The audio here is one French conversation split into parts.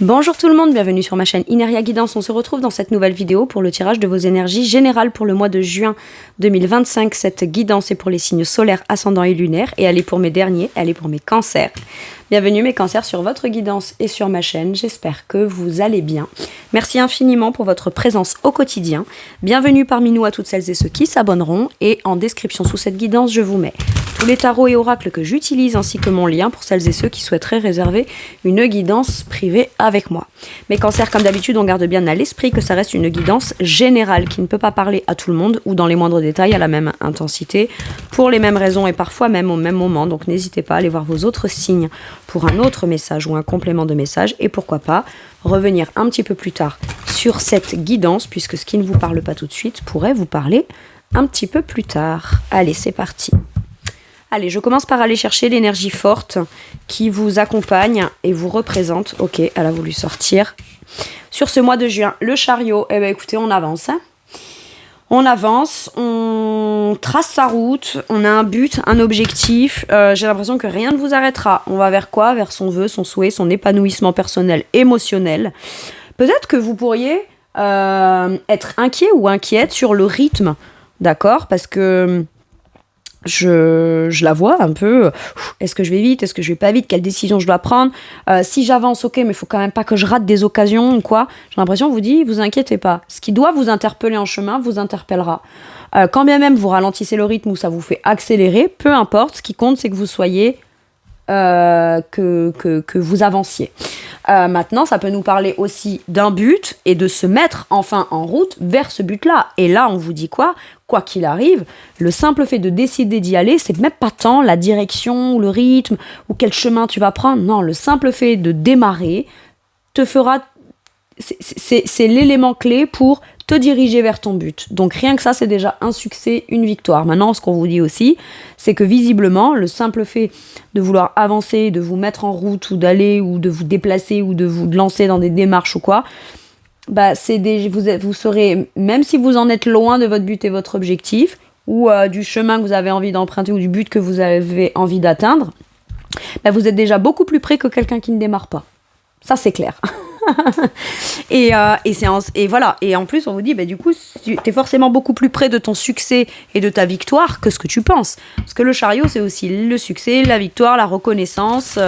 Bonjour tout le monde, bienvenue sur ma chaîne Ineria Guidance. On se retrouve dans cette nouvelle vidéo pour le tirage de vos énergies générales pour le mois de juin 2025. Cette guidance est pour les signes solaires, ascendants et lunaires et elle est pour mes derniers, elle est pour mes cancers. Bienvenue mes cancers sur votre guidance et sur ma chaîne, j'espère que vous allez bien. Merci infiniment pour votre présence au quotidien. Bienvenue parmi nous à toutes celles et ceux qui s'abonneront et en description sous cette guidance, je vous mets tous les tarots et oracles que j'utilise ainsi que mon lien pour celles et ceux qui souhaiteraient réserver une guidance privée avec moi. Mes cancers, comme d'habitude, on garde bien à l'esprit que ça reste une guidance générale qui ne peut pas parler à tout le monde ou dans les moindres détails à la même intensité pour les mêmes raisons et parfois même au même moment. Donc n'hésitez pas à aller voir vos autres signes pour un autre message ou un complément de message et pourquoi pas revenir un petit peu plus tard sur cette guidance puisque ce qui ne vous parle pas tout de suite pourrait vous parler un petit peu plus tard. Allez, c'est parti. Allez, je commence par aller chercher l'énergie forte qui vous accompagne et vous représente. Ok, elle a voulu sortir. Sur ce mois de juin, le chariot, eh bien écoutez, on avance. On avance, on trace sa route, on a un but, un objectif. J'ai l'impression que rien ne vous arrêtera. On va vers quoi? Vers son vœu, son souhait, son épanouissement personnel, émotionnel. Peut-être que vous pourriez être inquiet ou inquiète sur le rythme, d'accord? Parce que je la vois un peu, est-ce que je vais vite, est-ce que je vais pas vite, quelle décision je dois prendre, si j'avance, ok, mais il faut quand même pas que je rate des occasions ou quoi. J'ai l'impression que vous inquiétez pas, ce qui doit vous interpeller en chemin vous interpellera. Quand bien même vous ralentissez le rythme ou ça vous fait accélérer, peu importe, ce qui compte c'est que vous soyez que vous avanciez. Maintenant, ça peut nous parler aussi d'un but et de se mettre enfin en route vers ce but-là. Et là, on vous dit quoi? Quoi qu'il arrive, le simple fait de décider d'y aller, c'est même pas tant la direction ou le rythme ou quel chemin tu vas prendre. Non, le simple fait de démarrer te fera... C'est l'élément clé pour te diriger vers ton but. Donc rien que ça, c'est déjà un succès, une victoire. Maintenant, ce qu'on vous dit aussi, c'est que visiblement, le simple fait de vouloir avancer, de vous mettre en route ou d'aller ou de vous déplacer ou de vous lancer dans des démarches ou quoi, bah vous serez, même si vous en êtes loin de votre but et votre objectif ou du chemin que vous avez envie d'emprunter ou du but que vous avez envie d'atteindre, bah vous êtes déjà beaucoup plus près que quelqu'un qui ne démarre pas. Ça, c'est clair. et voilà. Et en plus, on vous dit, bah, du coup, tu es forcément beaucoup plus près de ton succès et de ta victoire que ce que tu penses. Parce que le chariot, c'est aussi le succès, la victoire, la reconnaissance.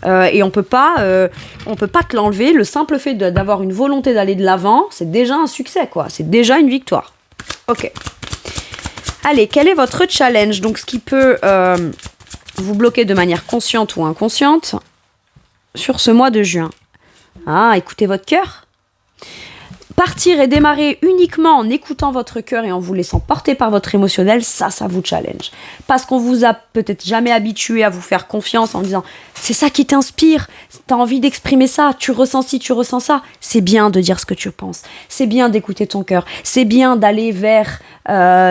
Et on peut pas te l'enlever. Le simple fait d'avoir une volonté d'aller de l'avant, c'est déjà un succès, quoi. C'est déjà une victoire. Ok. Allez, quel est votre challenge? Donc, ce qui peut vous bloquer de manière consciente ou inconsciente sur ce mois de juin. Ah, écoutez votre cœur. Partir et démarrer uniquement en écoutant votre cœur et en vous laissant porter par votre émotionnel, ça vous challenge. Parce qu'on vous a peut-être jamais habitué à vous faire confiance en disant « c'est ça qui t'inspire, t'as envie d'exprimer ça, tu ressens ci, tu ressens ça ». C'est bien de dire ce que tu penses, c'est bien d'écouter ton cœur, c'est bien d'aller vers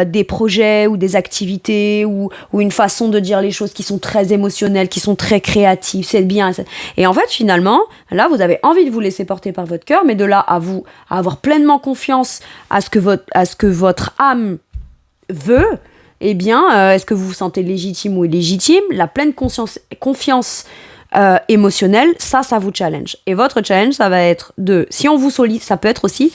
des projets ou des activités ou une façon de dire les choses qui sont très émotionnelles, qui sont très créatives, c'est bien. Et en fait, finalement, là, vous avez envie de vous laisser porter par votre cœur, mais de là à avoir pleinement confiance à ce que votre âme veut, eh bien, est-ce que vous vous sentez légitime ou illégitime? La pleine confiance émotionnelle, ça vous challenge. Et votre challenge, ça va être si on vous sollicite, ça peut être aussi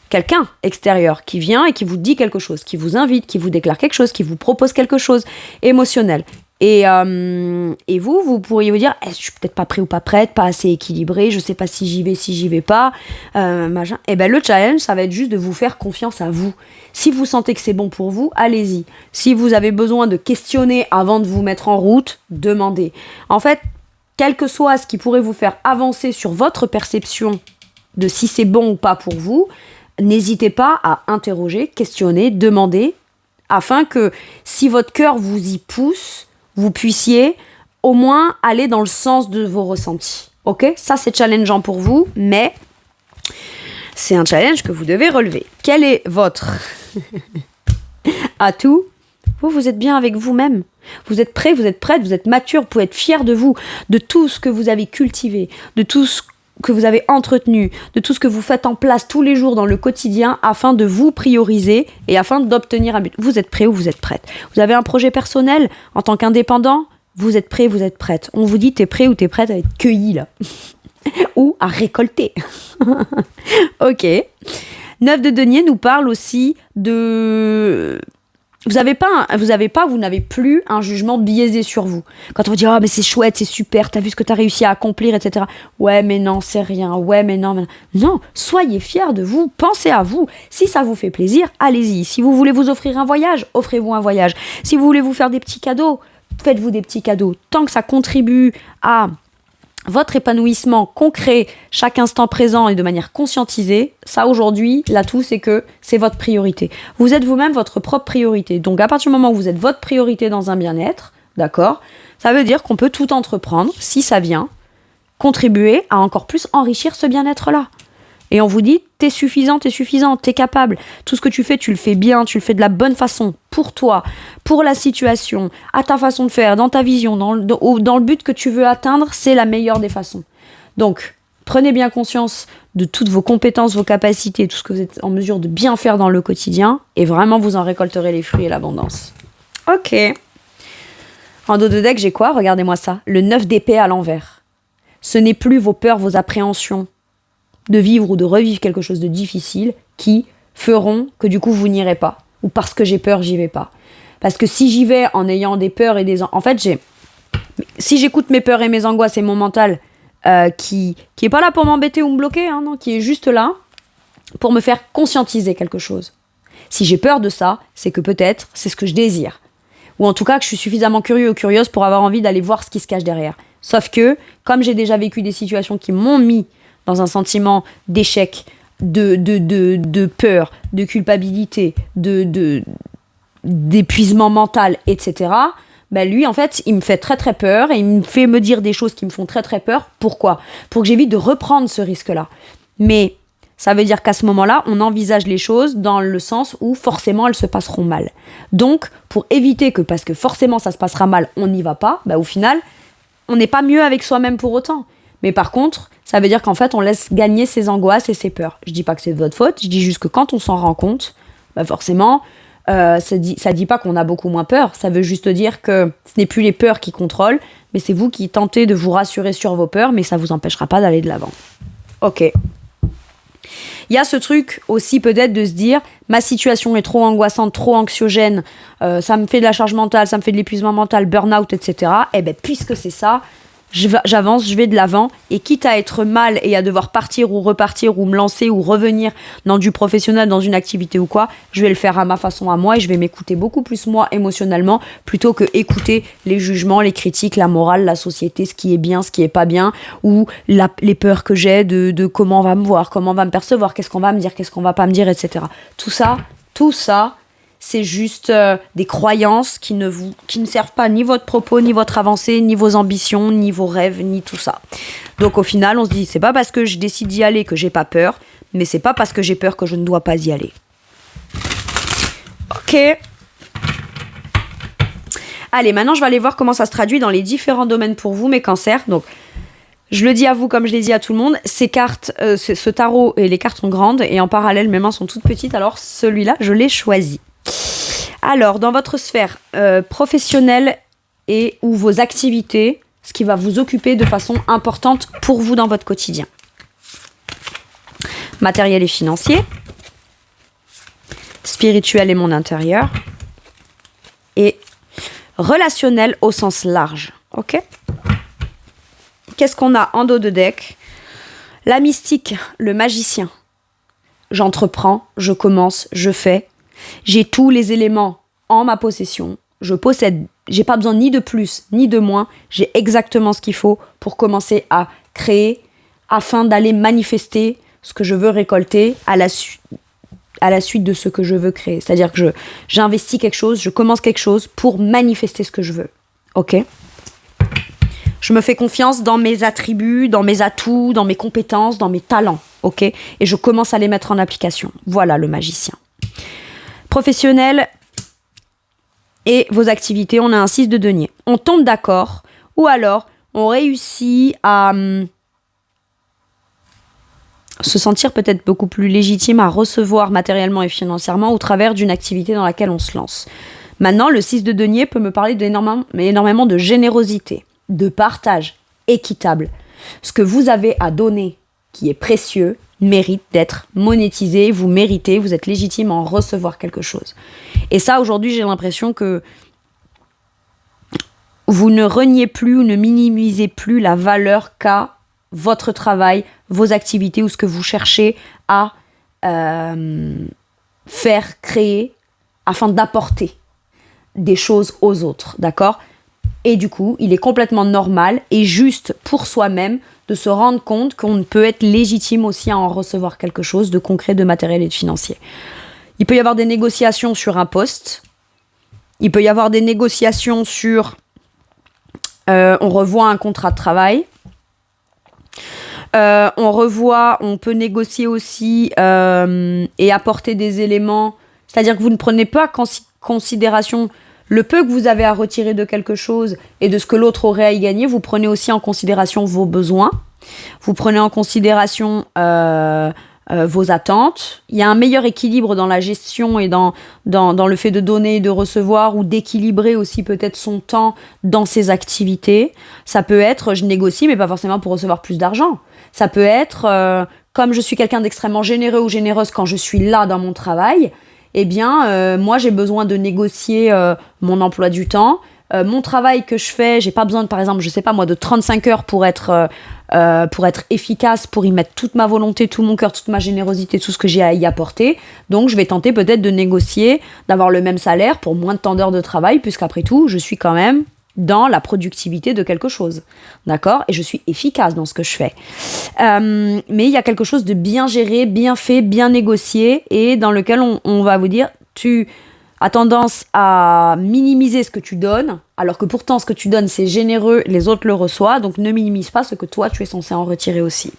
quelqu'un extérieur qui vient et qui vous dit quelque chose, qui vous invite, qui vous déclare quelque chose, qui vous propose quelque chose émotionnel. Et vous pourriez vous dire, je suis peut-être pas prêt ou pas prête, pas assez équilibrée, je sais pas si j'y vais pas, machin. Et ben le challenge, ça va être juste de vous faire confiance à vous. Si vous sentez que c'est bon pour vous, allez-y. Si vous avez besoin de questionner avant de vous mettre en route, demandez. En fait, quel que soit ce qui pourrait vous faire avancer sur votre perception de si c'est bon ou pas pour vous, n'hésitez pas à interroger, questionner, demander, afin que si votre cœur vous y pousse, vous puissiez au moins aller dans le sens de vos ressentis. Ok? Ça, c'est challengeant pour vous, mais c'est un challenge que vous devez relever. Quel est votre atout? Vous êtes bien avec vous-même. Vous êtes prêt, vous êtes prête, vous êtes mature, vous pouvez être fier de vous, de tout ce que vous avez cultivé, de tout ce que vous avez entretenu, de tout ce que vous faites en place tous les jours dans le quotidien afin de vous prioriser et afin d'obtenir un but. Vous êtes prêt ou vous êtes prête? Vous avez un projet personnel en tant qu'indépendant? Vous êtes prêt, vous êtes prête? On vous dit t'es prêt ou t'es prête à être cueilli là. ou à récolter. Ok. 9 de denier nous parle aussi de... Vous n'avez plus un jugement biaisé sur vous. Quand on vous dit « Oh, mais c'est chouette, c'est super, t'as vu ce que t'as réussi à accomplir, etc. » Ouais, mais non, c'est rien. Ouais, mais non, mais non. Non, soyez fiers de vous, pensez à vous. Si ça vous fait plaisir, allez-y. Si vous voulez vous offrir un voyage, offrez-vous un voyage. Si vous voulez vous faire des petits cadeaux, faites-vous des petits cadeaux. Tant que ça contribue à votre épanouissement concret, chaque instant présent et de manière conscientisée, ça aujourd'hui, l'atout, c'est que c'est votre priorité. Vous êtes vous-même votre propre priorité. Donc à partir du moment où vous êtes votre priorité dans un bien-être, d'accord, ça veut dire qu'on peut tout entreprendre, si ça vient, contribuer à encore plus enrichir ce bien-être-là. Et on vous dit, t'es suffisant, t'es capable. Tout ce que tu le fais bien, tu le fais de la bonne façon, pour toi, pour la situation, à ta façon de faire, dans ta vision, dans le but que tu veux atteindre, c'est la meilleure des façons. Donc, prenez bien conscience de toutes vos compétences, vos capacités, tout ce que vous êtes en mesure de bien faire dans le quotidien, et vraiment, vous en récolterez les fruits et l'abondance. Ok. En dos de deck, j'ai quoi? Regardez-moi ça. Le 9 d'épée à l'envers. Ce n'est plus vos peurs, vos appréhensions de vivre ou de revivre quelque chose de difficile qui feront que du coup vous n'irez pas. Ou parce que j'ai peur, j'y vais pas. Parce que si j'y vais en ayant des peurs et des... En fait, si j'écoute mes peurs et mes angoisses et mon mental qui est pas là pour m'embêter ou me bloquer, hein, non, qui est juste là pour me faire conscientiser quelque chose. Si j'ai peur de ça, c'est que peut-être c'est ce que je désire. Ou en tout cas que je suis suffisamment curieux ou curieuse pour avoir envie d'aller voir ce qui se cache derrière. Sauf que, comme j'ai déjà vécu des situations qui m'ont mis dans un sentiment d'échec, de peur, de culpabilité, d'épuisement mental, etc., ben lui, en fait, il me fait très très peur et il me fait me dire des choses qui me font très très peur. Pourquoi ? Pour que j'évite de reprendre ce risque-là. Mais ça veut dire qu'à ce moment-là, on envisage les choses dans le sens où forcément elles se passeront mal. Donc, pour éviter que, parce que forcément ça se passera mal, on n'y va pas, ben au final, on n'est pas mieux avec soi-même pour autant. Mais par contre, ça veut dire qu'en fait, on laisse gagner ses angoisses et ses peurs. Je dis pas que c'est de votre faute, je dis juste que quand on s'en rend compte, bah forcément, ça dit pas qu'on a beaucoup moins peur. Ça veut juste dire que ce n'est plus les peurs qui contrôlent, mais c'est vous qui tentez de vous rassurer sur vos peurs, mais ça vous empêchera pas d'aller de l'avant. Ok. Il y a ce truc aussi peut-être de se dire ma situation est trop angoissante, trop anxiogène, ça me fait de la charge mentale, ça me fait de l'épuisement mental, burn-out, etc. Eh bien, puisque c'est ça, j'avance, je vais de l'avant, et quitte à être mal et à devoir partir ou repartir ou me lancer ou revenir dans du professionnel, dans une activité ou quoi, je vais le faire à ma façon, à moi, et je vais m'écouter beaucoup plus moi émotionnellement plutôt que écouter les jugements, les critiques, la morale, la société, ce qui est bien, ce qui est pas bien, ou les peurs que j'ai de comment on va me voir, comment on va me percevoir, qu'est-ce qu'on va me dire, qu'est-ce qu'on va pas me dire, etc. Tout ça, c'est juste des croyances qui ne servent pas ni votre propos, ni votre avancée, ni vos ambitions, ni vos rêves, ni tout ça. Donc au final, on se dit, c'est pas parce que je décide d'y aller que j'ai pas peur, mais c'est pas parce que j'ai peur que je ne dois pas y aller. Ok. Allez, maintenant je vais aller voir comment ça se traduit dans les différents domaines pour vous, mes cancers. Donc, je le dis à vous comme je l'ai dit à tout le monde, ces cartes, ce tarot et les cartes sont grandes et en parallèle, mes mains sont toutes petites, alors celui-là, je l'ai choisi. Alors, dans votre sphère professionnelle et ou vos activités, ce qui va vous occuper de façon importante pour vous dans votre quotidien. Matériel et financier, spirituel et mon intérieur, et relationnel au sens large. Ok ? Qu'est-ce qu'on a en dos de deck ? La mystique, le magicien. J'entreprends, je commence, je fais. J'ai tous les éléments en ma possession. Je possède, j'ai pas besoin ni de plus ni de moins. J'ai exactement ce qu'il faut pour commencer à créer afin d'aller manifester ce que je veux récolter à la suite de ce que je veux créer. C'est-à-dire que j'investis quelque chose, je commence quelque chose pour manifester ce que je veux. Ok ? Je me fais confiance dans mes attributs, dans mes atouts, dans mes compétences, dans mes talents. Ok ? Et je commence à les mettre en application. Voilà le magicien. Professionnel et vos activités, on a un 6 de denier. On tombe d'accord ou alors on réussit à se sentir peut-être beaucoup plus légitime à recevoir matériellement et financièrement au travers d'une activité dans laquelle on se lance. Maintenant, le 6 de denier peut me parler d'énormément de générosité, de partage équitable. Ce que vous avez à donner, qui est précieux, mérite d'être monétisé. Vous méritez, vous êtes légitime à en recevoir quelque chose. Et ça, aujourd'hui, j'ai l'impression que vous ne reniez plus ou ne minimisez plus la valeur qu'a votre travail, vos activités ou ce que vous cherchez à faire, créer, afin d'apporter des choses aux autres, d'accord ? Et du coup, il est complètement normal et juste pour soi-même de se rendre compte qu'on peut être légitime aussi à en recevoir quelque chose de concret, de matériel et de financier. Il peut y avoir des négociations sur un poste. Il peut y avoir des négociations sur... on revoit un contrat de travail. On peut négocier aussi et apporter des éléments. C'est-à-dire que vous ne prenez pas en considération le peu que vous avez à retirer de quelque chose et de ce que l'autre aurait à y gagner. Vous prenez aussi en considération vos besoins. Vous prenez en considération vos attentes. Il y a un meilleur équilibre dans la gestion et dans le fait de donner et de recevoir, ou d'équilibrer aussi peut-être son temps dans ses activités. Ça peut être, je négocie, mais pas forcément pour recevoir plus d'argent. Ça peut être, comme je suis quelqu'un d'extrêmement généreux ou généreuse quand je suis là dans mon travail, eh bien, moi, j'ai besoin de négocier mon emploi du temps. Mon travail que je fais, j'ai pas besoin de, par exemple, je sais pas moi, de 35 heures pour être efficace, pour y mettre toute ma volonté, tout mon cœur, toute ma générosité, tout ce que j'ai à y apporter. Donc, je vais tenter peut-être de négocier, d'avoir le même salaire pour moins de temps d'heures de travail, puisqu'après tout, je suis quand même dans la productivité de quelque chose, d'accord ? Et je suis efficace dans ce que je fais. Mais il y a quelque chose de bien géré, bien fait, bien négocié, et dans lequel on va vous dire, tu as tendance à minimiser ce que tu donnes, alors que pourtant ce que tu donnes c'est généreux, les autres le reçoivent, donc ne minimise pas ce que toi tu es censé en retirer aussi.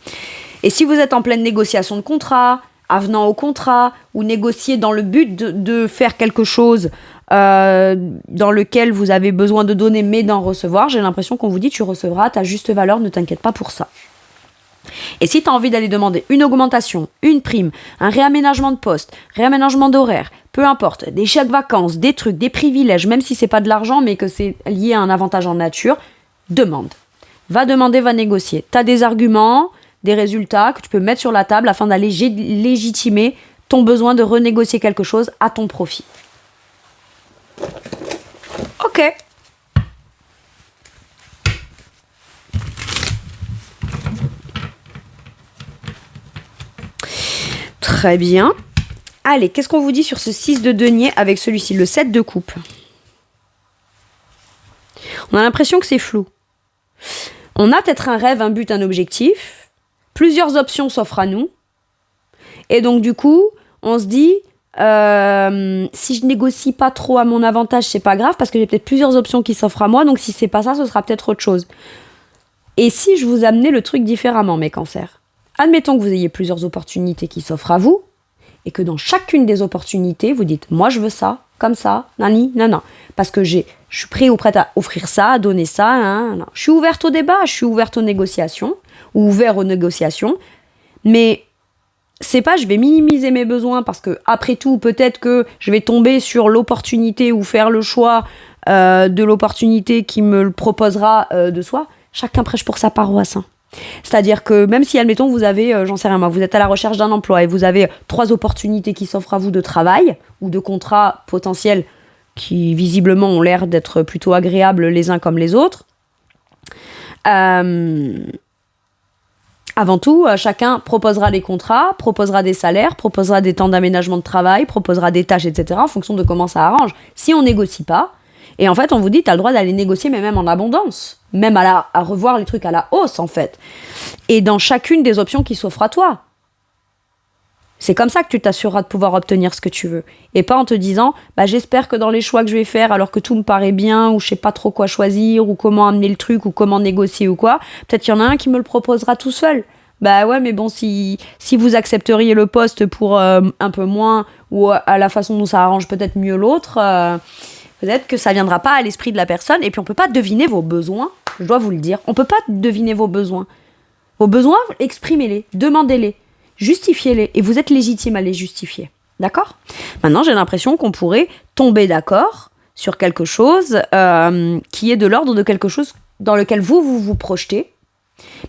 Et si vous êtes en pleine négociation de contrat, avenant au contrat, ou négocier dans le but de faire quelque chose dans lequel vous avez besoin de donner mais d'en recevoir, j'ai l'impression qu'on vous dit tu recevras ta juste valeur, ne t'inquiète pas pour ça. Et si tu as envie d'aller demander une augmentation, une prime, un réaménagement de poste, réaménagement d'horaire, peu importe, des chèques vacances, des trucs, des privilèges, même si c'est pas de l'argent mais que c'est lié à un avantage en nature, demande. Va demander, va négocier. Tu as des arguments, des résultats que tu peux mettre sur la table afin d'aller légitimer ton besoin de renégocier quelque chose à ton profit. Ok. Très bien. Allez, qu'est-ce qu'on vous dit sur ce 6 de denier avec celui-ci, le 7 de coupe ? On a l'impression que c'est flou. On a peut-être un rêve, un but, un objectif. Plusieurs options s'offrent à nous. Et donc, du coup, on se dit, si je négocie pas trop à mon avantage, c'est pas grave, parce que j'ai peut-être plusieurs options qui s'offrent à moi. Donc, si c'est pas ça, ce sera peut-être autre chose. Et si je vous amenais le truc différemment, mes cancers ? Admettons que vous ayez plusieurs opportunités qui s'offrent à vous, et que dans chacune des opportunités, vous dites « moi je veux ça, comme ça, nani, nana ». Parce que je suis prêt ou prête à offrir ça, à donner ça, nan. Je suis ouverte au débat, je suis ouverte aux négociations, ou ouvert aux négociations, mais c'est pas je vais minimiser mes besoins parce que après tout, peut-être que je vais tomber sur l'opportunité ou faire le choix de l'opportunité qui me le proposera de soi. Chacun prêche pour sa paroisse, hein. C'est-à-dire que même si, admettons, vous avez, j'en sais rien moi, vous êtes à la recherche d'un emploi et vous avez 3 opportunités qui s'offrent à vous de travail ou de contrats potentiels qui visiblement ont l'air d'être plutôt agréables les uns comme les autres, avant tout, chacun proposera des contrats, proposera des salaires, proposera des temps d'aménagement de travail, proposera des tâches, etc. en fonction de comment ça arrange. Si on négocie pas, et en fait, on vous dit, tu as le droit d'aller négocier, mais même en abondance. Même à revoir les trucs à la hausse, en fait. Et dans chacune des options qui s'offrent à toi. C'est comme ça que tu t'assureras de pouvoir obtenir ce que tu veux. Et pas en te disant, j'espère que dans les choix que je vais faire, alors que tout me paraît bien, ou je sais pas trop quoi choisir, ou comment amener le truc, ou comment négocier ou quoi, peut-être qu'il y en a un qui me le proposera tout seul. Bah ouais, mais bon, si vous accepteriez le poste pour un peu moins, ou à la façon dont ça arrange peut-être mieux l'autre... peut-être que ça viendra pas à l'esprit de la personne, et puis on peut pas deviner vos besoins, je dois vous le dire. On peut pas deviner vos besoins. Vos besoins, exprimez-les, demandez-les, justifiez-les, et vous êtes légitime à les justifier. D'accord ? Maintenant, j'ai l'impression qu'on pourrait tomber d'accord sur quelque chose qui est de l'ordre de quelque chose dans lequel vous projetez,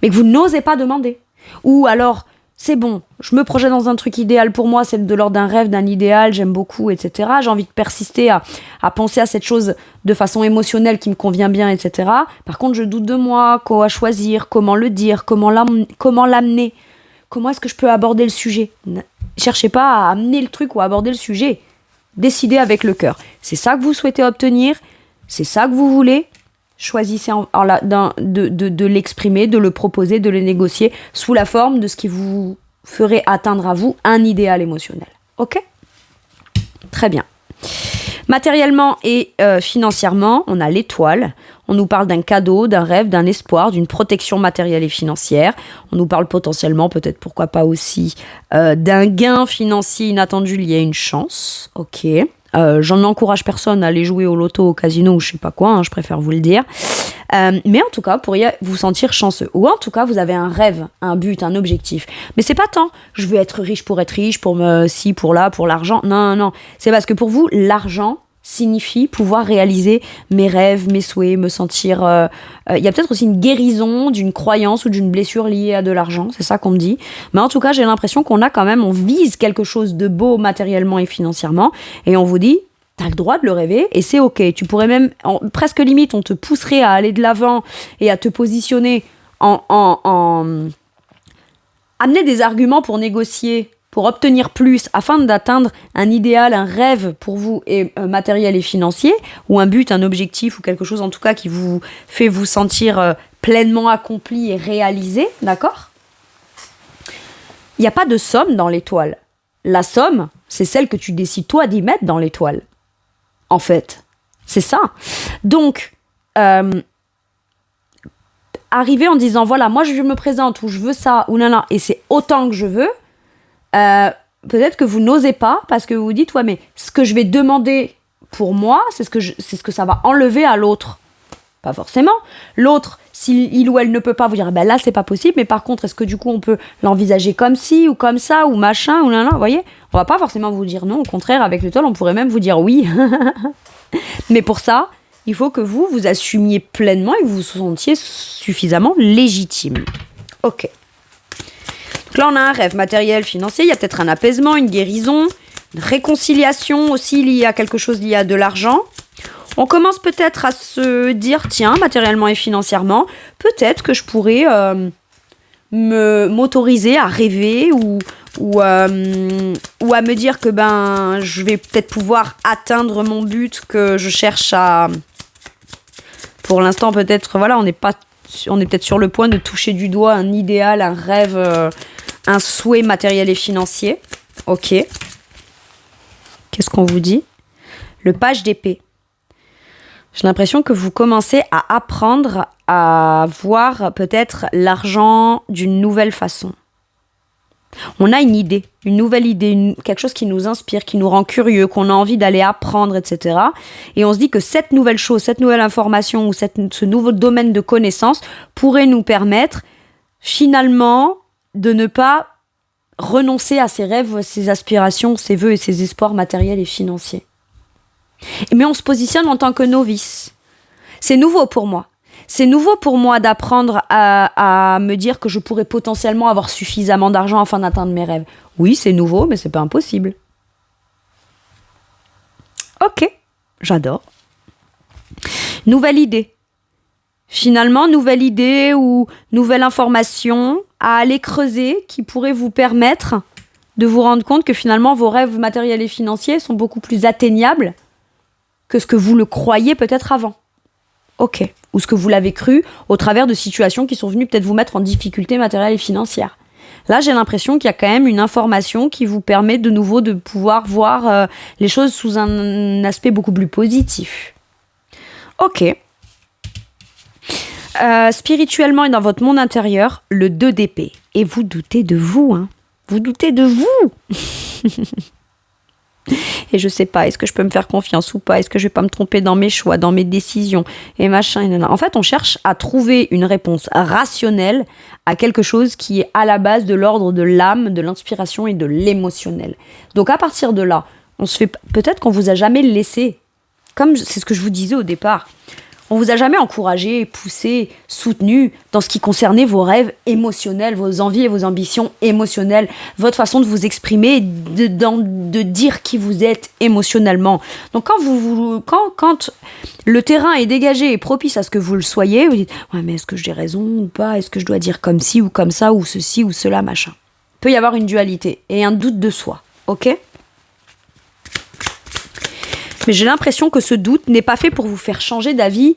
mais que vous n'osez pas demander. Ou alors, c'est bon, je me projette dans un truc idéal pour moi, c'est de l'ordre d'un rêve, d'un idéal, j'aime beaucoup, etc. J'ai envie de persister à penser à cette chose de façon émotionnelle qui me convient bien, etc. Par contre, je doute de moi, quoi choisir, comment le dire, comment l'amener, comment est-ce que je peux aborder le sujet. Cherchez pas à amener le truc ou à aborder le sujet. Décidez avec le cœur. C'est ça que vous souhaitez obtenir, c'est ça que vous voulez. Choisissez de l'exprimer, de le proposer, de le négocier sous la forme de ce qui vous ferait atteindre à vous un idéal émotionnel. Ok ? Très bien. Matériellement et financièrement, on a l'étoile. On nous parle d'un cadeau, d'un rêve, d'un espoir, d'une protection matérielle et financière. On nous parle potentiellement, peut-être pourquoi pas aussi, d'un gain financier inattendu lié à une chance. Ok. J'en encourage personne à aller jouer au loto, au casino ou je sais pas quoi, hein, je préfère vous le dire. Mais en tout cas, vous pourriez vous sentir chanceux. Ou en tout cas, vous avez un rêve, un but, un objectif. Mais c'est pas tant, je veux être riche, pour ci, pour là, pour l'argent. Non. C'est parce que pour vous, l'argent signifie pouvoir réaliser mes rêves, mes souhaits, me sentir... Il y a peut-être aussi une guérison d'une croyance ou d'une blessure liée à de l'argent, c'est ça qu'on me dit. Mais en tout cas, j'ai l'impression on vise quelque chose de beau matériellement et financièrement, et on vous dit, t'as le droit de le rêver, et c'est ok. Tu pourrais même, presque limite, on te pousserait à aller de l'avant et à te positionner amener des arguments pour négocier, pour obtenir plus, afin d'atteindre un idéal, un rêve pour vous, et matériel et financier, ou un but, un objectif, ou quelque chose en tout cas qui vous fait vous sentir pleinement accompli et réalisé, d'accord ? Il n'y a pas de somme dans l'étoile. La somme, c'est celle que tu décides toi d'y mettre dans l'étoile. En fait, c'est ça. Donc, arriver en disant, voilà, moi je me présente, ou je veux ça, ou non, et c'est autant que je veux, peut-être que vous n'osez pas parce que vous vous dites, ouais, mais ce que je vais demander pour moi, c'est ce que ça va enlever à l'autre. Pas forcément. L'autre, s'il ou elle ne peut pas, vous dire, ben là, c'est pas possible, mais par contre, est-ce que du coup, on peut l'envisager comme ci, ou comme ça, ou machin, ou nan, vous voyez ? On va pas forcément vous dire non, au contraire, avec l'étoile, on pourrait même vous dire oui. Mais pour ça, il faut que vous assumiez pleinement et que vous vous sentiez suffisamment légitime. Ok. Donc là, on a un rêve matériel, financier, il y a peut-être un apaisement, une guérison, une réconciliation aussi liée à quelque chose lié à de l'argent. On commence peut-être à se dire, tiens, matériellement et financièrement, peut-être que je pourrais m'autoriser à rêver ou à me dire que je vais peut-être pouvoir atteindre mon but que je cherche à... Pour l'instant, peut-être, voilà, on est peut-être sur le point de toucher du doigt un idéal, un rêve... un souhait matériel et financier. Ok. Qu'est-ce qu'on vous dit ? Le page d'épée. J'ai l'impression que vous commencez à apprendre à voir peut-être l'argent d'une nouvelle façon. On a une idée, une nouvelle idée, quelque chose qui nous inspire, qui nous rend curieux, qu'on a envie d'aller apprendre, etc. Et on se dit que cette nouvelle chose, cette nouvelle information ou ce nouveau domaine de connaissance pourrait nous permettre finalement de ne pas renoncer à ses rêves, ses aspirations, ses vœux et ses espoirs matériels et financiers. Mais on se positionne en tant que novice. C'est nouveau pour moi. C'est nouveau pour moi d'apprendre à me dire que je pourrais potentiellement avoir suffisamment d'argent afin d'atteindre mes rêves. Oui, c'est nouveau, mais c'est pas impossible. Ok, j'adore. Nouvelle idée. Finalement, nouvelle idée ou nouvelle information à aller creuser qui pourrait vous permettre de vous rendre compte que finalement vos rêves matériels et financiers sont beaucoup plus atteignables que ce que vous le croyiez peut-être avant. Ok. Ou ce que vous l'avez cru au travers de situations qui sont venues peut-être vous mettre en difficulté matérielle et financière. Là, j'ai l'impression qu'il y a quand même une information qui vous permet de nouveau de pouvoir voir les choses sous un aspect beaucoup plus positif. Ok. Spirituellement et dans votre monde intérieur, le 2 d'épée. Et vous doutez de vous, hein. Vous doutez de vous. Et je sais pas, est-ce que je peux me faire confiance ou pas? Est-ce que je vais pas me tromper dans mes choix, dans mes décisions et machin et nana. En fait, on cherche à trouver une réponse rationnelle à quelque chose qui est à la base de l'ordre de l'âme, de l'inspiration et de l'émotionnel. Donc à partir de là, on se fait peut-être qu'on vous a jamais laissé, comme c'est ce que je vous disais au départ, On vous a jamais encouragé, poussé, soutenu dans ce qui concernait vos rêves émotionnels, vos envies et vos ambitions émotionnelles, votre façon de vous exprimer, de dire qui vous êtes émotionnellement. Donc quand le terrain est dégagé et propice à ce que vous le soyez, vous dites « Ouais, mais est-ce que j'ai raison ou pas? Est-ce que je dois dire comme ci ou comme ça, ou ceci ou cela, machin ?» Il peut y avoir une dualité et un doute de soi, ok ? Mais j'ai l'impression que ce doute n'est pas fait pour vous faire changer d'avis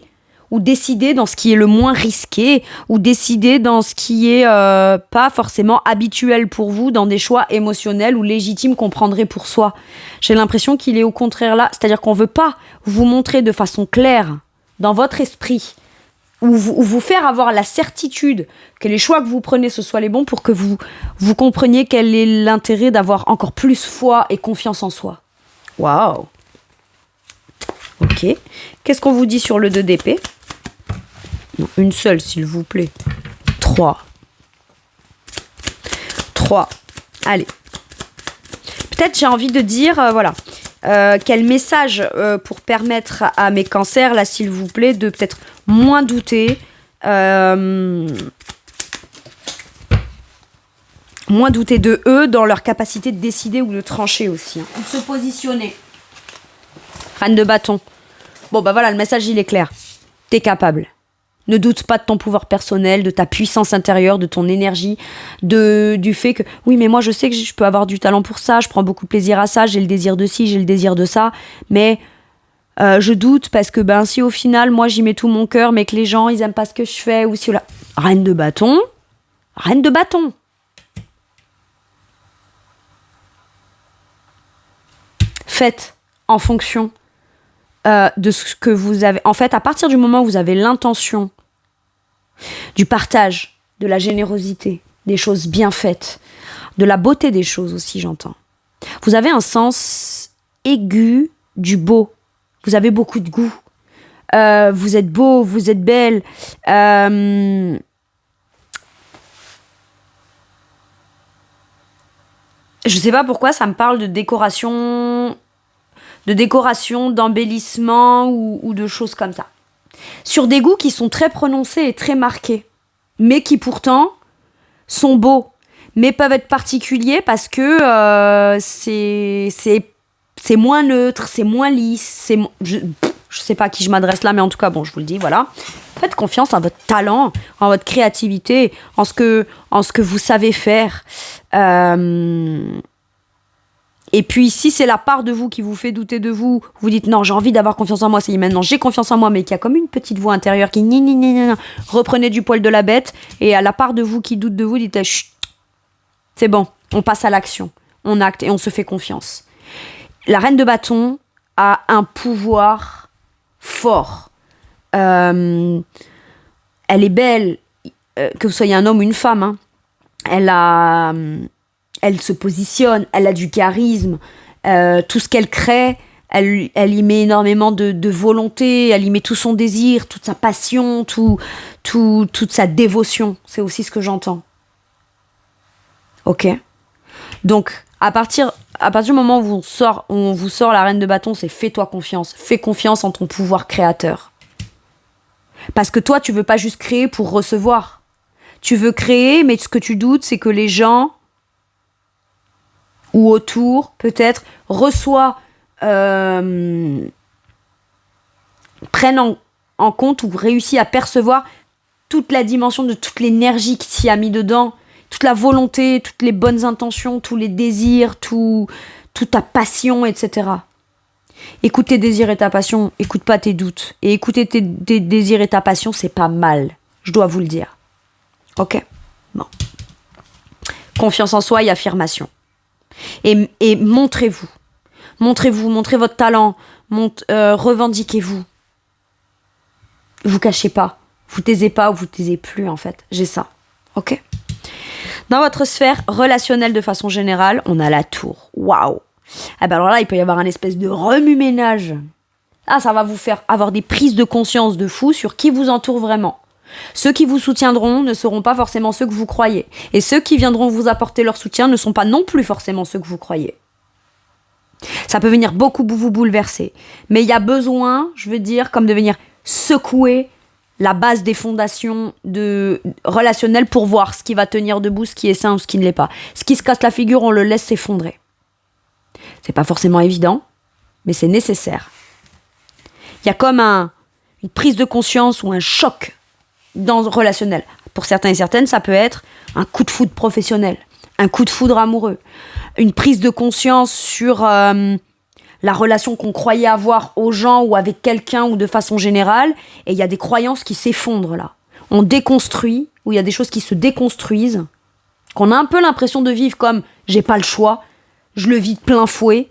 ou décider dans ce qui est le moins risqué ou décider dans ce qui est pas forcément habituel pour vous, dans des choix émotionnels ou légitimes qu'on prendrait pour soi. J'ai l'impression qu'il est au contraire là, c'est-à-dire qu'on veut pas vous montrer de façon claire dans votre esprit ou vous faire avoir la certitude que les choix que vous prenez ce soient les bons pour que vous compreniez quel est l'intérêt d'avoir encore plus foi et confiance en soi. Waouh! Ok. Qu'est-ce qu'on vous dit sur le 2 d'épée? Non, une seule, s'il vous plaît. 3. Allez. Peut-être j'ai envie de dire, quel message pour permettre à mes cancers, là, s'il vous plaît, de peut-être moins douter. Moins douter de eux dans leur capacité de décider ou de trancher aussi. Ou de se positionner. Reine de bâton. Bon, bah voilà, le message, il est clair. T'es capable. Ne doute pas de ton pouvoir personnel, de ta puissance intérieure, de ton énergie, du fait que, oui, mais moi, je sais que je peux avoir du talent pour ça, je prends beaucoup de plaisir à ça, j'ai le désir de ci, j'ai le désir de ça, mais je doute parce que, si au final, moi, j'y mets tout mon cœur, mais que les gens, ils aiment pas ce que je fais, ou si, voilà. Reine de bâton. Faites en fonction de ce que vous avez. En fait, à partir du moment où vous avez l'intention du partage, de la générosité, des choses bien faites, de la beauté des choses aussi, j'entends. Vous avez un sens aigu du beau. Vous avez beaucoup de goût. Vous êtes beau, vous êtes belle. Je sais pas pourquoi ça me parle de décoration, d'embellissement ou de choses comme ça. Sur des goûts qui sont très prononcés et très marqués, mais qui pourtant sont beaux, mais peuvent être particuliers parce que c'est moins neutre, c'est moins lisse, je sais pas à qui je m'adresse là, mais en tout cas, bon, je vous le dis, voilà. Faites confiance en votre talent, en votre créativité, en ce que vous savez faire. Et puis, si c'est la part de vous qui vous fait douter de vous, vous dites non, j'ai envie d'avoir confiance en moi, c'est maintenant j'ai confiance en moi, mais qu'il y a comme une petite voix intérieure qui reprenez du poil de la bête, et à la part de vous qui doute de vous, dites chut, c'est bon, on passe à l'action, on acte et on se fait confiance. La reine de bâton a un pouvoir fort. Elle est belle, que vous soyez un homme ou une femme, hein. Elle se positionne, elle a du charisme, tout ce qu'elle crée, elle y met énormément de volonté, elle y met tout son désir, toute sa passion, toute sa dévotion. C'est aussi ce que j'entends. Ok. Donc, à partir du moment où on vous sort la reine de bâton, c'est fais-toi confiance. Fais confiance en ton pouvoir créateur. Parce que toi, tu veux pas juste créer pour recevoir. Tu veux créer, mais ce que tu doutes, c'est que les gens ou autour, peut-être, prennent en compte ou réussissent à percevoir toute la dimension de toute l'énergie qui s'y a mis dedans, toute la volonté, toutes les bonnes intentions, tous les désirs, toute ta passion, etc. Écoute tes désirs et ta passion, écoute pas tes doutes. Et écouter tes désirs et ta passion, c'est pas mal, je dois vous le dire. Ok ? Bon. Confiance en soi et affirmation. Et montrez-vous. Montrez votre talent. Revendiquez-vous. Vous cachez pas. Vous taisez pas ou vous taisez plus, en fait. J'ai ça. Ok ? Dans votre sphère relationnelle de façon générale, on a la tour. Waouh ! Ah ben alors là, il peut y avoir un espèce de remue-ménage. Ah, ça va vous faire avoir des prises de conscience de fou sur qui vous entoure vraiment. Ceux qui vous soutiendront ne seront pas forcément ceux que vous croyez. Et ceux qui viendront vous apporter leur soutien ne sont pas non plus forcément ceux que vous croyez. Ça peut venir beaucoup vous bouleverser. Mais il y a besoin, je veux dire, comme de venir secouer la base des fondations relationnelles pour voir ce qui va tenir debout, ce qui est sain ou ce qui ne l'est pas. Ce qui se casse la figure, on le laisse s'effondrer. C'est pas forcément évident, mais c'est nécessaire. Il y a comme une prise de conscience ou un choc dans le relationnel. Pour certains et certaines, ça peut être un coup de foudre professionnel, un coup de foudre amoureux, une prise de conscience sur la relation qu'on croyait avoir aux gens ou avec quelqu'un ou de façon générale, et il y a des croyances qui s'effondrent là. On déconstruit, ou il y a des choses qui se déconstruisent, qu'on a un peu l'impression de vivre comme « j'ai pas le choix », je le vis de plein fouet.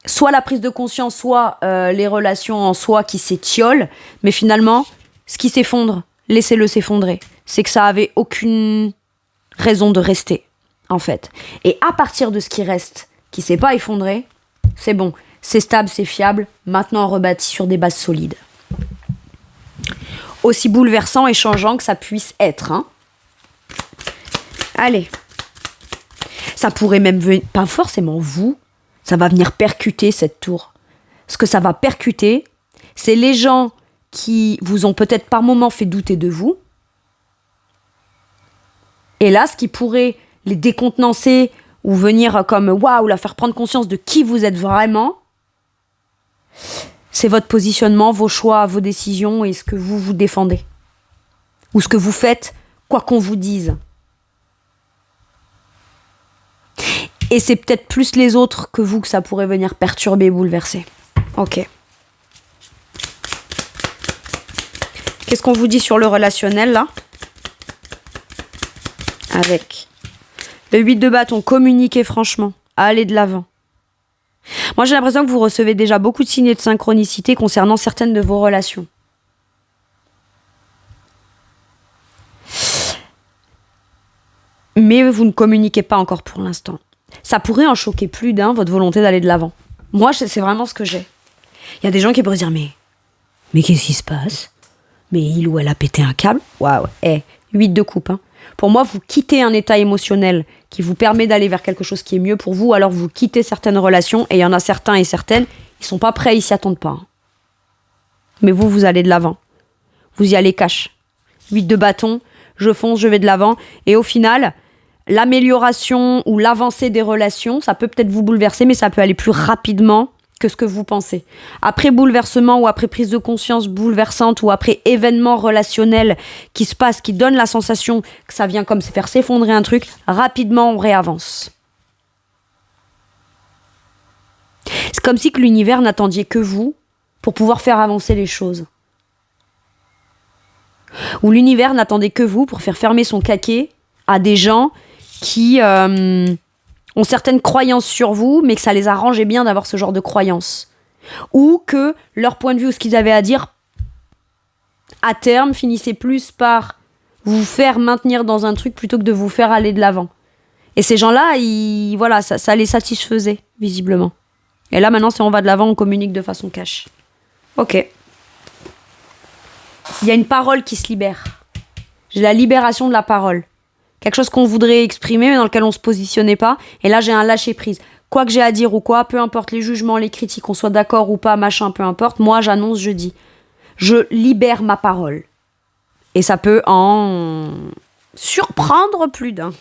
Soit la prise de conscience, soit les relations en soi qui s'étiolent, mais finalement, ce qui s'effondre, laissez-le s'effondrer. C'est que ça avait aucune raison de rester, en fait. Et à partir de ce qui reste, qui s'est pas effondré, c'est bon, c'est stable, c'est fiable, maintenant rebâti sur des bases solides. Aussi bouleversant et changeant que ça puisse être, hein. Allez. Ça pourrait même venir, pas forcément vous, ça va venir percuter cette tour. Ce que ça va percuter, c'est les gens qui vous ont peut-être par moments fait douter de vous. Et là, ce qui pourrait les décontenancer ou venir comme waouh, la faire prendre conscience de qui vous êtes vraiment, c'est votre positionnement, vos choix, vos décisions et ce que vous vous défendez. Ou ce que vous faites, quoi qu'on vous dise. Et c'est peut-être plus les autres que vous que ça pourrait venir perturber, bouleverser. Ok. Qu'est-ce qu'on vous dit sur le relationnel, là ? Avec le 8 de bâton, communiquez franchement, allez de l'avant. Moi, j'ai l'impression que vous recevez déjà beaucoup de signes de synchronicité concernant certaines de vos relations. Mais vous ne communiquez pas encore pour l'instant. Ça pourrait en choquer plus d'un, votre volonté d'aller de l'avant. Moi, c'est vraiment ce que j'ai. Il y a des gens qui pourraient se dire, mais qu'est-ce qui se passe ? Mais il ou elle a pété un câble ? Waouh, 8 de coupe, hein. Pour moi, vous quittez un état émotionnel qui vous permet d'aller vers quelque chose qui est mieux pour vous, alors vous quittez certaines relations, et il y en a certains et certaines, ils sont pas prêts, ils s'y attendent pas. Hein. Mais vous allez de l'avant. Vous y allez cash. 8 de bâton, je fonce, je vais de l'avant, et au final, l'amélioration ou l'avancée des relations, ça peut peut-être vous bouleverser, mais ça peut aller plus rapidement que ce que vous pensez. Après bouleversement ou après prise de conscience bouleversante ou après événement relationnel qui se passe, qui donne la sensation que ça vient comme se faire s'effondrer un truc, rapidement on réavance. C'est comme si que l'univers n'attendiait que vous pour pouvoir faire avancer les choses. Ou l'univers n'attendait que vous pour faire fermer son caquet à des gens qui ont certaines croyances sur vous, mais que ça les arrangeait bien d'avoir ce genre de croyances. Ou que leur point de vue ou ce qu'ils avaient à dire, à terme, finissait plus par vous faire maintenir dans un truc plutôt que de vous faire aller de l'avant. Et ces gens-là, voilà, ça les satisfaisait, visiblement. Et là, maintenant, si on va de l'avant, on communique de façon cash. Ok. Il y a une parole qui se libère. J'ai la libération de la parole. Quelque chose qu'on voudrait exprimer, mais dans lequel on ne se positionnait pas. Et là, j'ai un lâcher-prise. Quoi que j'ai à dire ou quoi, peu importe les jugements, les critiques, qu'on soit d'accord ou pas, machin, peu importe. Moi, j'annonce, je dis. Je libère ma parole. Et ça peut en surprendre plus d'un.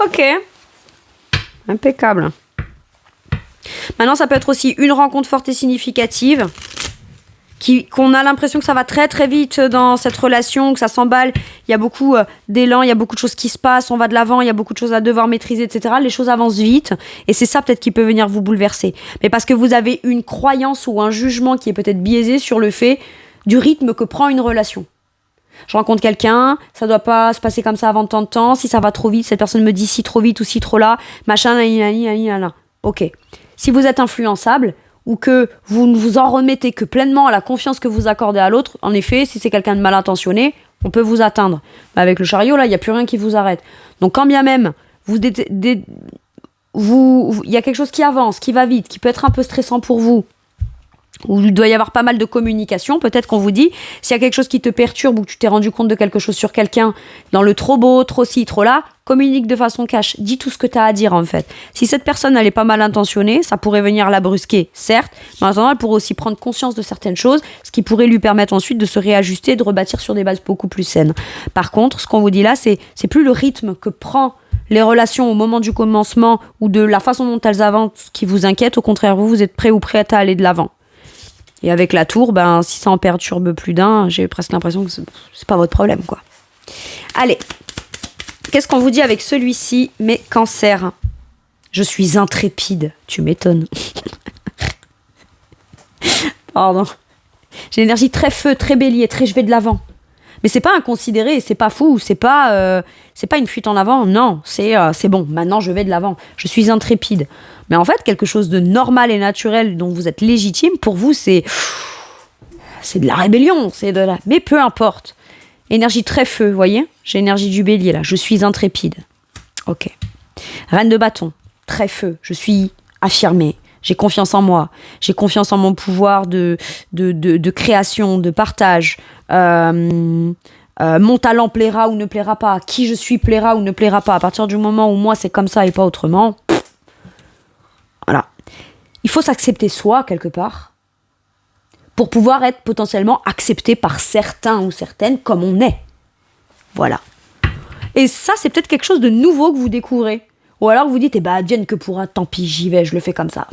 Ok. Impeccable. Maintenant, ça peut être aussi une rencontre forte et significative. Qu'on a l'impression que ça va très très vite dans cette relation, que ça s'emballe, il y a beaucoup d'élan, il y a beaucoup de choses qui se passent, on va de l'avant, il y a beaucoup de choses à devoir maîtriser, etc. Les choses avancent vite, et c'est ça peut-être qui peut venir vous bouleverser. Mais parce que vous avez une croyance ou un jugement qui est peut-être biaisé sur le fait du rythme que prend une relation. Je rencontre quelqu'un, ça doit pas se passer comme ça avant tant de temps, si ça va trop vite, cette personne me dit si trop vite ou si trop là, machin, nanana. Ok. Si vous êtes influençable, ou que vous ne vous en remettez que pleinement à la confiance que vous accordez à l'autre, en effet, si c'est quelqu'un de mal intentionné, on peut vous atteindre. Mais avec le chariot, là, il n'y a plus rien qui vous arrête. Donc quand bien même, il y a quelque chose qui avance, qui va vite, qui peut être un peu stressant pour vous, où il doit y avoir pas mal de communication. Peut-être qu'on vous dit, s'il y a quelque chose qui te perturbe ou que tu t'es rendu compte de quelque chose sur quelqu'un, dans le trop beau, trop ci, trop là, communique de façon cash. Dis tout ce que tu as à dire, en fait. Si cette personne, elle est pas mal intentionnée, ça pourrait venir la brusquer, certes, mais en attendant, elle pourrait aussi prendre conscience de certaines choses, ce qui pourrait lui permettre ensuite de se réajuster et de rebâtir sur des bases beaucoup plus saines. Par contre, ce qu'on vous dit là, c'est plus le rythme que prend les relations au moment du commencement ou de la façon dont elles avancent qui vous inquiète. Au contraire, vous êtes prêt ou prête à aller de l'avant. Et avec la tour, si ça en perturbe plus d'un, j'ai presque l'impression que c'est pas votre problème, quoi. Allez, qu'est-ce qu'on vous dit avec celui-ci, mes cancers? Je suis intrépide, tu m'étonnes. Pardon. J'ai l'énergie très feu, très bélier, très je vais de l'avant. Mais c'est pas inconsidéré, c'est pas fou, c'est pas une fuite en avant, non, c'est bon, maintenant je vais de l'avant, je suis intrépide. Mais en fait, quelque chose de normal et naturel dont vous êtes légitime, pour vous, c'est de la rébellion, mais peu importe. Énergie très feu, vous voyez? J'ai l'énergie du bélier là, je suis intrépide. Ok. Reine de bâton, très feu, je suis affirmée. J'ai confiance en moi, j'ai confiance en mon pouvoir de création, de partage. Mon talent plaira ou ne plaira pas. Qui je suis plaira ou ne plaira pas. À partir du moment où moi c'est comme ça et pas autrement, voilà. Il faut s'accepter soi quelque part pour pouvoir être potentiellement accepté par certains ou certaines comme on est. Voilà. Et ça, c'est peut-être quelque chose de nouveau que vous découvrez. Ou alors vous dites, advienne que pourra, tant pis, j'y vais, je le fais comme ça.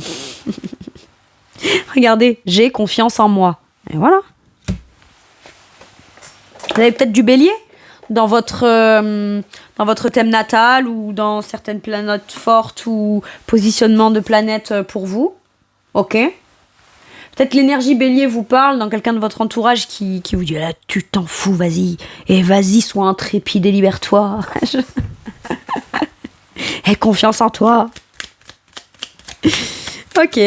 Regardez, j'ai confiance en moi. Et voilà. Vous avez peut-être du bélier dans votre thème natal ou dans certaines planètes fortes ou positionnement de planètes pour vous. Ok. Peut-être l'énergie bélier vous parle dans quelqu'un de votre entourage qui vous dit, tu t'en fous, vas-y. Et vas-y, sois intrépide et libère-toi. Aie confiance en toi. Ok.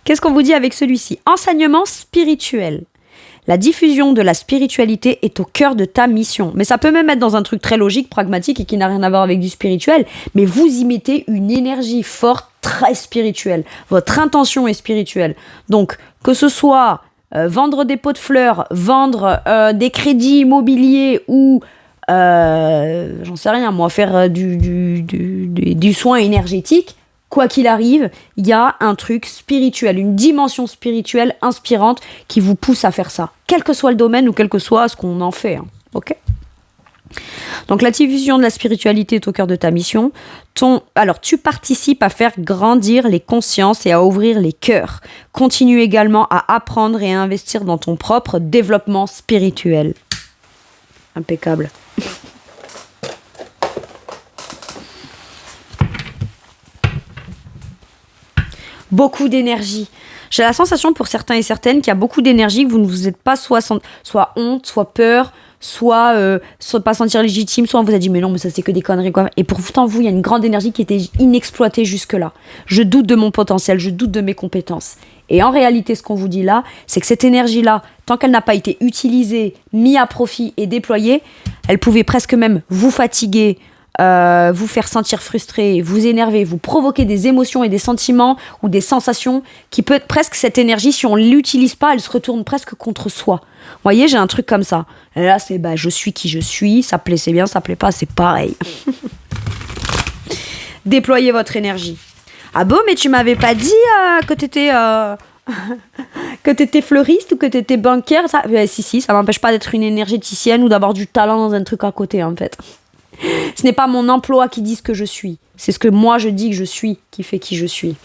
Qu'est-ce qu'on vous dit avec celui-ci? Enseignement spirituel. La diffusion de la spiritualité est au cœur de ta mission. Mais ça peut même être dans un truc très logique, pragmatique et qui n'a rien à voir avec du spirituel. Mais vous y mettez une énergie forte, très spirituelle. Votre intention est spirituelle. Donc, que ce soit vendre des pots de fleurs, vendre des crédits immobiliers ou j'en sais rien, moi, faire du soin énergétique, quoi qu'il arrive, il y a un truc spirituel, une dimension spirituelle inspirante qui vous pousse à faire ça, quel que soit le domaine ou quel que soit ce qu'on en fait. Ok ? Donc la diffusion de la spiritualité est au cœur de ta mission. Alors tu participes à faire grandir les consciences et à ouvrir les cœurs. Continue également à apprendre et à investir dans ton propre développement spirituel. Impeccable. Beaucoup d'énergie. J'ai la sensation pour certains et certaines qu'il y a beaucoup d'énergie, que vous ne vous êtes pas soit honte, soit peur, soit pas sentir légitime, soit on vous a dit mais non, mais ça c'est que des conneries quoi. Et pourtant vous, il y a une grande énergie qui était inexploitée jusque-là. Je doute de mon potentiel, je doute de mes compétences. Et en réalité, ce qu'on vous dit là, c'est que cette énergie-là, tant qu'elle n'a pas été utilisée, mise à profit et déployée, elle pouvait presque même vous fatiguer, vous faire sentir frustré, vous énerver, vous provoquer des émotions et des sentiments ou des sensations qui peut être presque cette énergie, si on ne l'utilise pas, elle se retourne presque contre soi. Vous voyez, j'ai un truc comme ça. Et là, c'est je suis qui je suis, ça plaît, c'est bien, ça plaît pas, c'est pareil. Déployez votre énergie. Ah bon, mais tu m'avais pas dit que t'étais que t'étais fleuriste ou que t'étais banquière, ça... Si, ça m'empêche pas d'être une énergéticienne ou d'avoir du talent dans un truc à côté, en fait. Ce n'est pas mon emploi qui dit ce que je suis. C'est ce que moi je dis que je suis qui fait qui je suis.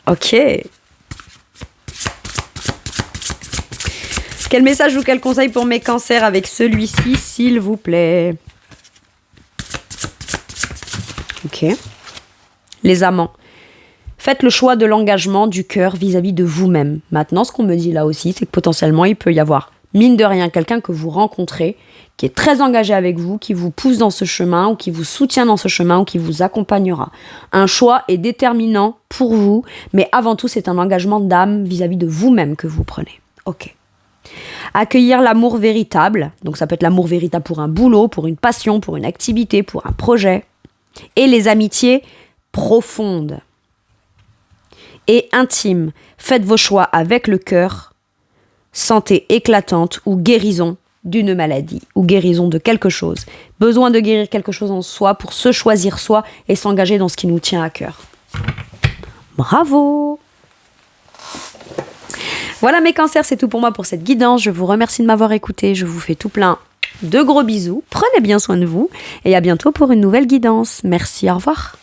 Ok. Quel message ou quel conseil pour mes cancers avec celui-ci, s'il vous plaît? Ok. Les amants. Faites le choix de l'engagement du cœur vis-à-vis de vous-même. Maintenant, ce qu'on me dit là aussi, c'est que potentiellement, il peut y avoir, mine de rien, quelqu'un que vous rencontrez, qui est très engagé avec vous, qui vous pousse dans ce chemin, ou qui vous soutient dans ce chemin, ou qui vous accompagnera. Un choix est déterminant pour vous, mais avant tout, c'est un engagement d'âme vis-à-vis de vous-même que vous prenez. Ok. Accueillir l'amour véritable, donc ça peut être l'amour véritable pour un boulot, pour une passion, pour une activité, pour un projet. Et les amitiés profondes. et intime. Faites vos choix avec le cœur. Santé éclatante ou guérison d'une maladie ou guérison de quelque chose. Besoin de guérir quelque chose en soi pour se choisir soi et s'engager dans ce qui nous tient à cœur. Bravo! Voilà mes cancers, c'est tout pour moi pour cette guidance. Je vous remercie de m'avoir écouté. Je vous fais tout plein de gros bisous. Prenez bien soin de vous et à bientôt pour une nouvelle guidance. Merci, au revoir.